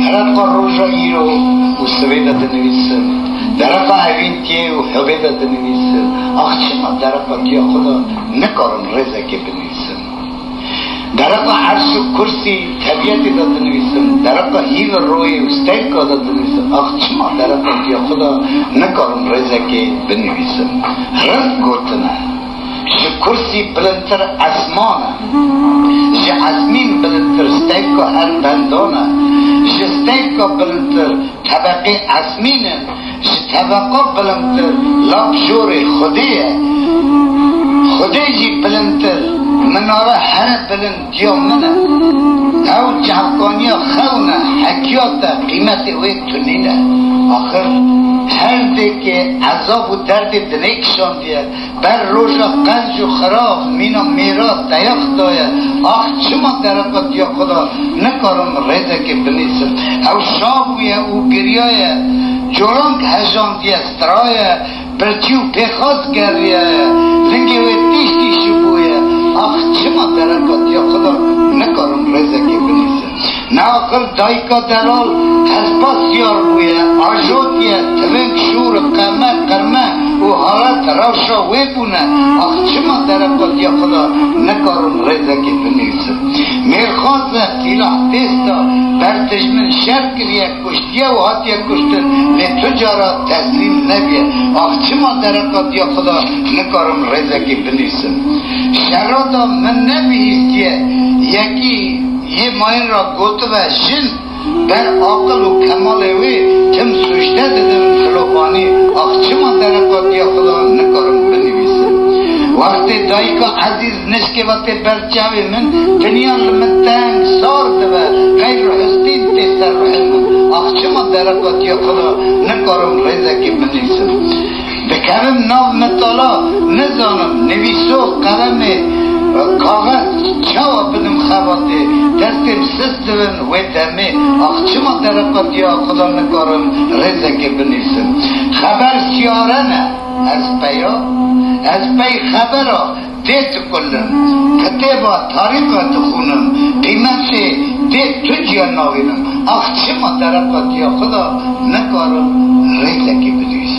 درقا روژایی رو سویده دنویسم، درقا اوینتیه و حبیده دنویسم. آخ چه ما درقا دیا خدا نکارم رزه که بنویسم. درقا عرش و کرسی طبیعتی دا دنویسم، درقا هیل روی و ستیکا دا دنویسم. آخ چه ما درقا دیا خدا نکارم رزه که بنویسم. رز گوتنه شه کرسی بلندتر اسمانه، شه اسمین بلندتر ستیکا هر بندانه، شه ستیکا بلندتر طبقه اسمینه، شه طبقه بلندتر لاب جور خودیه، خودی بلندتر مناره هر بلند دیا منه. او جهکانی خونه حکیات قیمت وی تونینه. آخر هر ده که عذاب و درد دنکشان دیه بر روژا قنج و خراف مینا میراد دیاخ دایه. آخ چما درقا دیا خدا نکارم ریزه که بنیسم. او شابویه او گریایه جورانک هجان دیه سترایه برچیو پیخواست گریه لنگی وی تیش تیشو بویه. آخ چما درقا دیا خدا نکارم ریزه که بنیسم. نه آخر دایکا دلال هزپاسیار بویه آجوتیه تونک شور قمه قرمه و حالت روشا وی بونه. آخ چما درقا دیا خدا نکارم ریزه که بنیسم. میرخواسته تیلا تیستا برتجمن شر کریه کشتیه و حاتیه کشتن لی تجارا تسلیم نبیه. آخ چما درقا دیا خدا نکارم ریزه که بنیسم. شرادا من نبیستیه یکی یه ماین را گوته و جن بر عقل و کمال وی تم سوشته دادم خلوفانی. آخ چما درقا دیا خدا نکارم بنویسم. وقتی دایکا عزیز نشکه وقتی برچاوی من دنیا لمتنگ سار دوه غیر حسدین تیستر روحل من. آخ چما درقا دیا خدا نکارم ریزه که بنویسم. بکرم ناو مطالا نزانم نویسو قلم کاغذ چاوا بدم خواته دستم سستون و دمه. آخ چما درقا دیا خدا نکارم ریزه که بنویسم. خبر سیاره نه از پی خبره دیت کلن کتابا تاریخا تخونم قیمت دیت تو جیا ناوینم. آخ چما درقا دیا خدا نکارم ریزه که بنویسم.